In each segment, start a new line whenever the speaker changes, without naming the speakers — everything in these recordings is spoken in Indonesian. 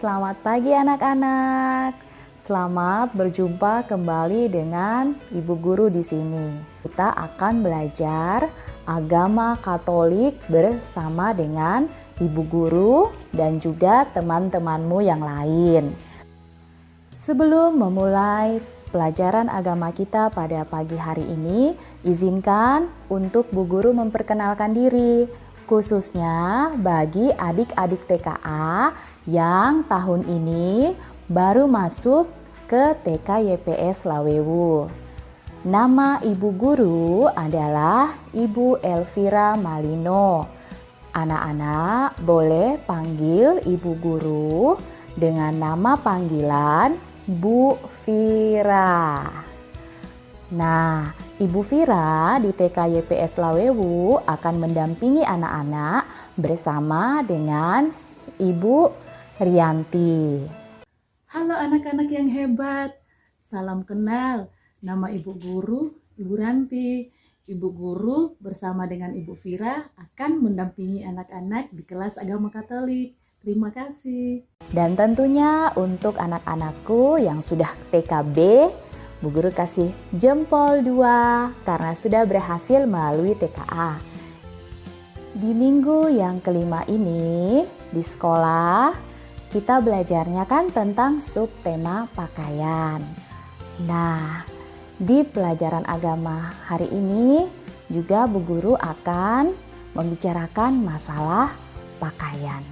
Selamat pagi anak-anak. Selamat berjumpa kembali dengan Ibu Guru di sini. Kita akan belajar agama Katolik bersama dengan Ibu Guru dan juga teman-temanmu yang lain. Sebelum memulai pelajaran agama kita pada pagi hari ini, izinkan untuk Bu Guru memperkenalkan diri, khususnya bagi adik-adik TKA yang tahun ini baru masuk ke TK YPS Lawewu. Nama Ibu Guru adalah Ibu Elvira Malino. Anak-anak boleh panggil Ibu Guru dengan nama panggilan Bu Vira. Nah, Ibu Vira di TK YPS Lawewu akan mendampingi anak-anak bersama dengan Ibu Rianti.
Halo anak-anak yang hebat, salam kenal. Nama Ibu Guru, Ibu Ranti. Ibu Guru bersama dengan Ibu Vira akan mendampingi anak-anak di kelas agama Katolik. Terima kasih.
Dan tentunya untuk anak-anakku yang sudah TKB, Bu Guru kasih jempol 2 karena sudah berhasil melalui TKA. Di minggu yang kelima ini di sekolah, kita belajarnya kan tentang subtema pakaian. Nah, di pelajaran agama hari ini juga Bu Guru akan membicarakan masalah pakaian.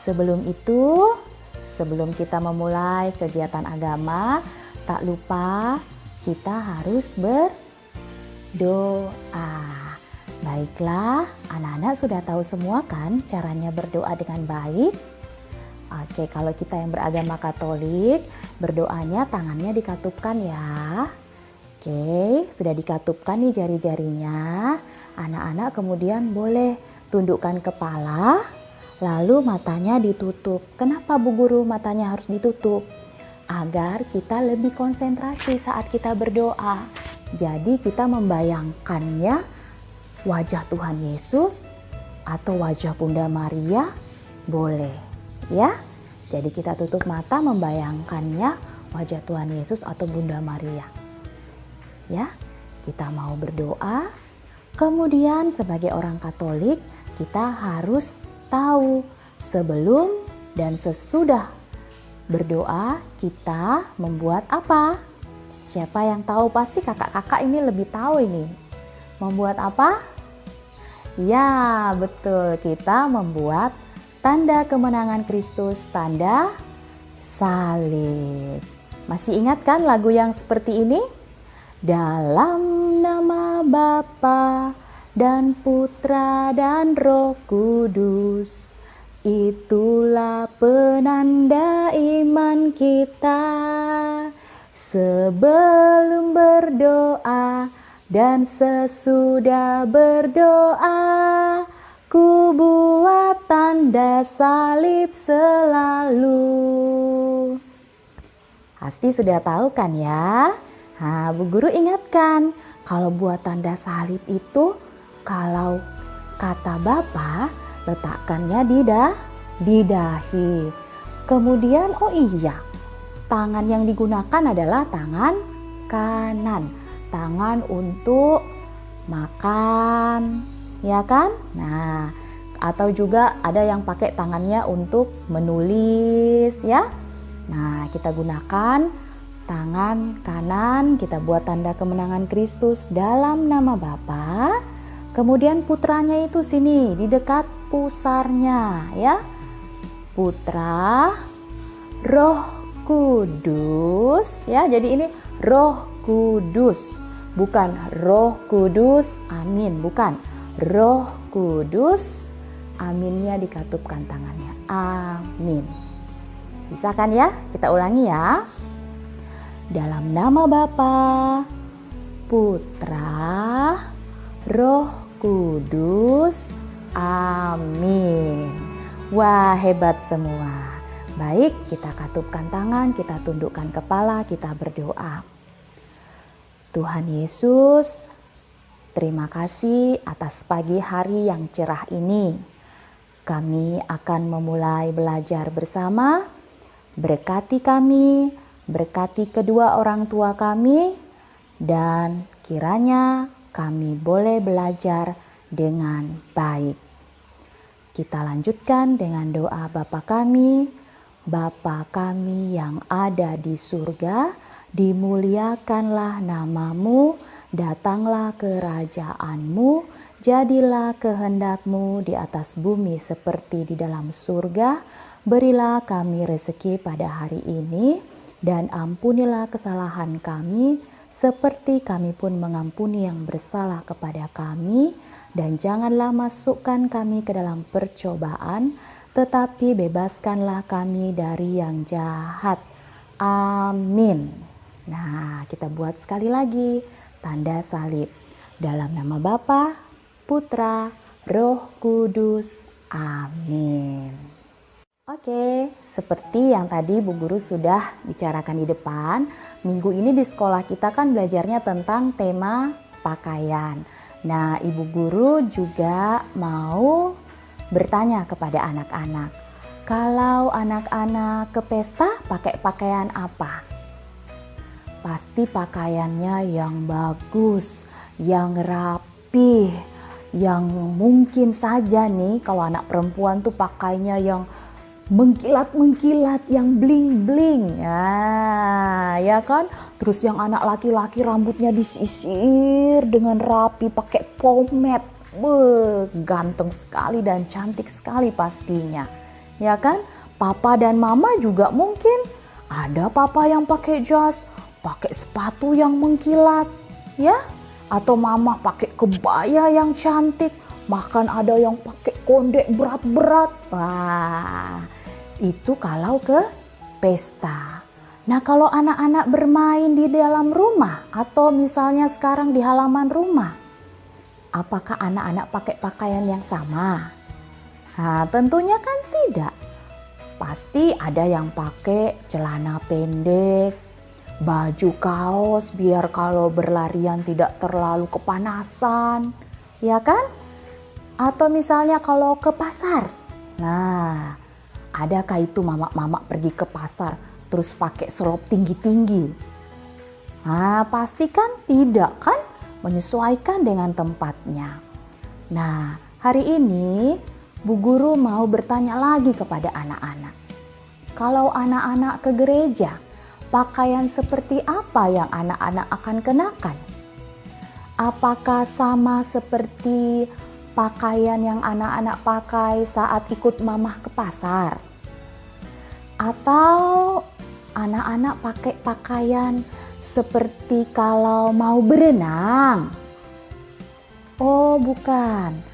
Sebelum itu, sebelum kita memulai kegiatan agama, tak lupa kita harus berdoa. Baiklah, anak-anak sudah tahu semua kan caranya berdoa dengan baik? Oke, kalau kita yang beragama Katolik, berdoanya tangannya dikatupkan ya. Oke, sudah dikatupkan nih jari-jarinya. Anak-anak kemudian boleh tundukkan kepala, lalu matanya ditutup. Kenapa Bu Guru matanya harus ditutup? Agar kita lebih konsentrasi saat kita berdoa. Jadi kita membayangkannya wajah Tuhan Yesus atau wajah Bunda Maria, boleh. Ya, jadi kita tutup mata membayangkannya wajah Tuhan Yesus atau Bunda Maria. Ya, kita mau berdoa. Kemudian sebagai orang Katolik, kita harus tahu sebelum dan sesudah berdoa kita membuat apa? Siapa yang tahu? Pasti kakak-kakak ini lebih tahu ini. Membuat apa? Ya, betul. Kita membuat tanda kemenangan Kristus, tanda salib. Masih ingat kan lagu yang seperti ini? Dalam nama Bapa dan Putra dan Roh Kudus, itulah penanda iman kita. Sebelum berdoa dan sesudah berdoa, ku buat tanda salib selalu. Pasti sudah tahu kan ya? Nah, Bu Guru ingatkan, kalau buat tanda salib itu, kalau kata Bapa, letakkannya di dahi. Kemudian, oh iya, tangan yang digunakan adalah tangan kanan. Tangan untuk makan, ya kan? Nah, atau juga ada yang pakai tangannya untuk menulis ya. Nah, kita gunakan tangan kanan, kita buat tanda kemenangan Kristus dalam nama Bapa. Kemudian putranya itu sini di dekat pusarnya ya. Putra, Roh Kudus ya. Jadi ini Roh Kudus, bukan Roh Kudus, amin, bukan. Roh Kudus, aminnya dikatupkan tangannya, amin. Bisa kan ya? Kita ulangi ya. Dalam nama Bapa, Putra, Roh Kudus, amin. Wah, hebat semua. Baik, kita katupkan tangan, kita tundukkan kepala, kita berdoa. Tuhan Yesus, terima kasih atas pagi hari yang cerah ini. Kami akan memulai belajar bersama. Berkati kami, berkati kedua orang tua kami, dan kiranya kami boleh belajar dengan baik. Kita lanjutkan dengan doa Bapa kami. Bapa kami yang ada di surga, dimuliakanlah namamu, datanglah kerajaan-Mu, jadilah kehendak-Mu di atas bumi seperti di dalam surga. Berilah kami rezeki pada hari ini, dan ampunilah kesalahan kami, seperti kami pun mengampuni yang bersalah kepada kami. Dan janganlah masukkan kami ke dalam percobaan, tetapi bebaskanlah kami dari yang jahat. Amin. Nah, kita buat sekali lagi tanda salib. Dalam nama Bapa, Putra, Roh Kudus. Amin. Oke, seperti yang tadi Bu Guru sudah bicarakan di depan, minggu ini di sekolah kita kan belajarnya tentang tema pakaian. Nah, Ibu Guru juga mau bertanya kepada anak-anak, kalau anak-anak ke pesta pakai pakaian apa? Pasti pakaiannya yang bagus, yang rapih, yang mungkin saja nih kalau anak perempuan tuh pakainya yang mengkilat-mengkilat, yang bling-bling. Ya kan? Terus yang anak laki-laki rambutnya disisir dengan rapi pakai pomade. Ganteng sekali dan cantik sekali pastinya. Ya kan? Papa dan mama juga mungkin ada papa yang pakai jas, pakai sepatu yang mengkilat, ya? Atau mama pakai kebaya yang cantik, bahkan ada yang pakai kondek berat-berat. Wah, itu kalau ke pesta. Nah, kalau anak-anak bermain di dalam rumah atau misalnya sekarang di halaman rumah, apakah anak-anak pakai pakaian yang sama? Nah, tentunya kan tidak. Pasti ada yang pakai celana pendek, baju kaos biar kalau berlarian tidak terlalu kepanasan, ya kan? Atau misalnya kalau ke pasar. Nah, adakah itu mama-mama pergi ke pasar terus pakai selop tinggi-tinggi? Nah, pastikan tidak kan? Menyesuaikan dengan tempatnya. Nah, hari ini Bu Guru mau bertanya lagi kepada anak-anak. Kalau anak-anak ke gereja, pakaian seperti apa yang anak-anak akan kenakan? Apakah sama seperti pakaian yang anak-anak pakai saat ikut mamah ke pasar? Atau anak-anak pakai pakaian seperti kalau mau berenang? Oh, bukan.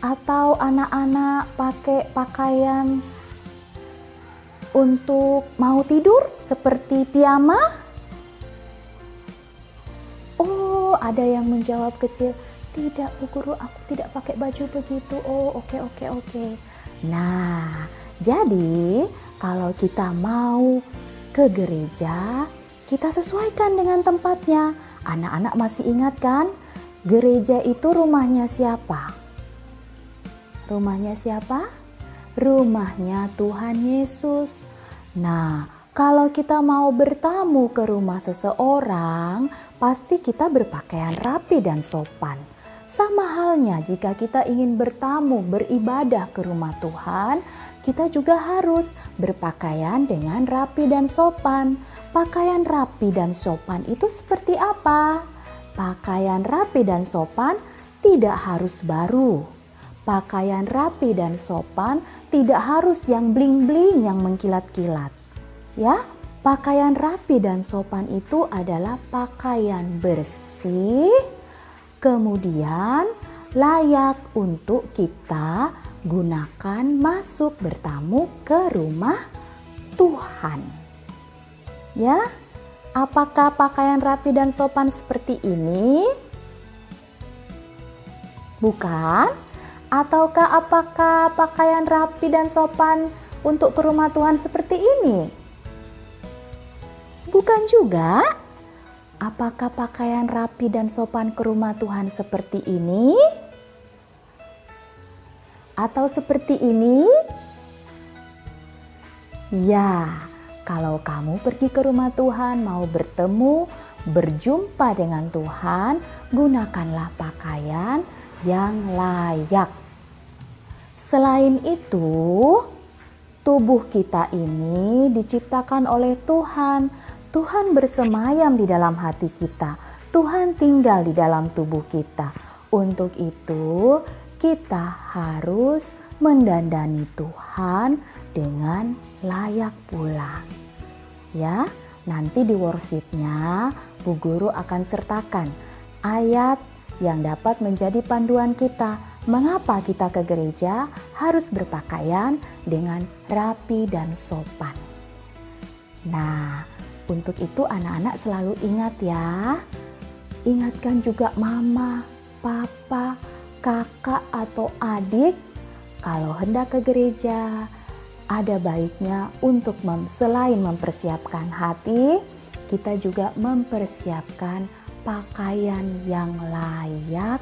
Atau anak-anak pakai pakaian untuk mau tidur seperti piyama? Oh, ada yang menjawab kecil, tidak Bu Guru, aku tidak pakai baju begitu. Oh, oke. Nah, jadi kalau kita mau ke gereja, kita sesuaikan dengan tempatnya. Anak-anak masih ingat kan? Gereja itu rumahnya siapa? Rumahnya siapa? Rumahnya Tuhan Yesus. Nah, kalau kita mau bertamu ke rumah seseorang, pasti kita berpakaian rapi dan sopan. Sama halnya jika kita ingin bertamu, beribadah ke rumah Tuhan, kita juga harus berpakaian dengan rapi dan sopan. Pakaian rapi dan sopan itu seperti apa? Pakaian rapi dan sopan tidak harus baru. Pakaian rapi dan sopan tidak harus yang bling-bling, yang mengkilat-kilat. Ya, pakaian rapi dan sopan itu adalah pakaian bersih, kemudian layak untuk kita gunakan masuk bertamu ke rumah Tuhan. Ya, apakah pakaian rapi dan sopan seperti ini? Bukan? Ataukah apakah pakaian rapi dan sopan untuk ke rumah Tuhan seperti ini? Bukan juga. Apakah pakaian rapi dan sopan ke rumah Tuhan seperti ini? Atau seperti ini? Ya, kalau kamu pergi ke rumah Tuhan mau bertemu, berjumpa dengan Tuhan, gunakanlah pakaian yang layak. Selain itu, tubuh kita ini diciptakan oleh Tuhan. Tuhan bersemayam di dalam hati kita. Tuhan tinggal di dalam tubuh kita. Untuk itu, kita harus mendandani Tuhan dengan layak pula. Ya, nanti di worksheet-nya Bu Guru akan sertakan ayat yang dapat menjadi panduan kita. Mengapa kita ke gereja harus berpakaian dengan rapi dan sopan. Nah, untuk itu anak-anak selalu ingat ya. Ingatkan juga mama, papa, kakak atau adik kalau hendak ke gereja. Ada baiknya untuk selain mempersiapkan hati, kita juga mempersiapkan pakaian yang layak,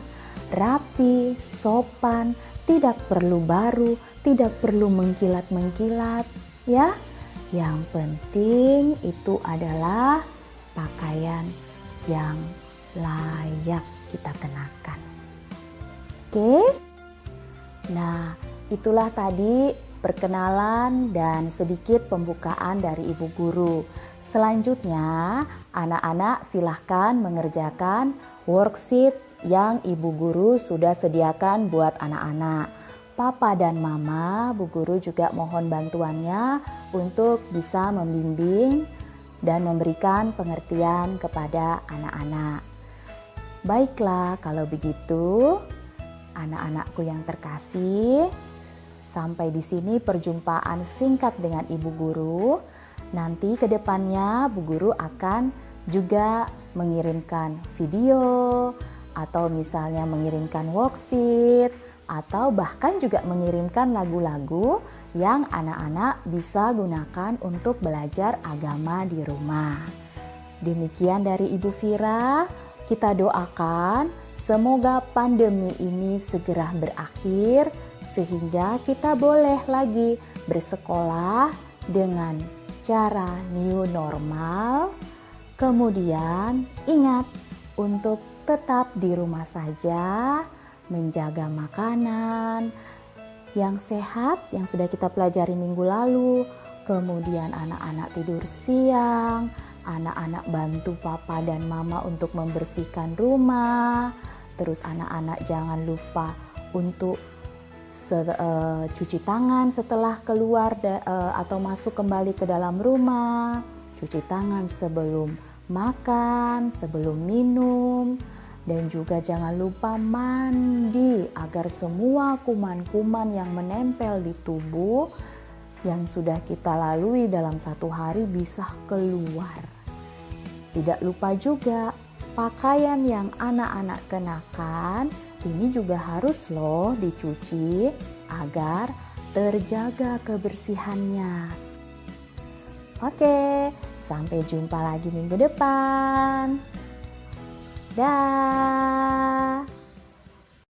rapi, sopan, tidak perlu baru, tidak perlu mengkilat-mengkilat, ya. Yang penting itu adalah pakaian yang layak kita kenakan. Oke? Nah, itulah tadi perkenalan dan sedikit pembukaan dari Ibu Guru. Selanjutnya, anak-anak silahkan mengerjakan worksheet yang Ibu Guru sudah sediakan buat anak-anak. Papa dan Mama, Bu Guru juga mohon bantuannya untuk bisa membimbing dan memberikan pengertian kepada anak-anak. Baiklah, kalau begitu, anak-anakku yang terkasih, sampai di sini perjumpaan singkat dengan Ibu Guru. Nanti ke depannya Bu Guru akan juga mengirimkan video atau misalnya mengirimkan worksheet atau bahkan juga mengirimkan lagu-lagu yang anak-anak bisa gunakan untuk belajar agama di rumah. Demikian dari Ibu Fira, kita doakan semoga pandemi ini segera berakhir sehingga kita boleh lagi bersekolah dengan cara new normal. Kemudian ingat untuk tetap di rumah saja, menjaga makanan yang sehat yang sudah kita pelajari minggu lalu. Kemudian anak-anak tidur siang, anak-anak bantu papa dan mama untuk membersihkan rumah. Terus anak-anak jangan lupa untuk cuci tangan setelah keluar atau masuk kembali ke dalam rumah. Cuci tangan sebelum makan, sebelum minum. Dan juga jangan lupa mandi agar semua kuman-kuman yang menempel di tubuh yang sudah kita lalui dalam satu hari bisa keluar. Tidak lupa juga pakaian yang anak-anak kenakan ini juga harus loh dicuci agar terjaga kebersihannya. Oke, sampai jumpa lagi minggu depan. Dah.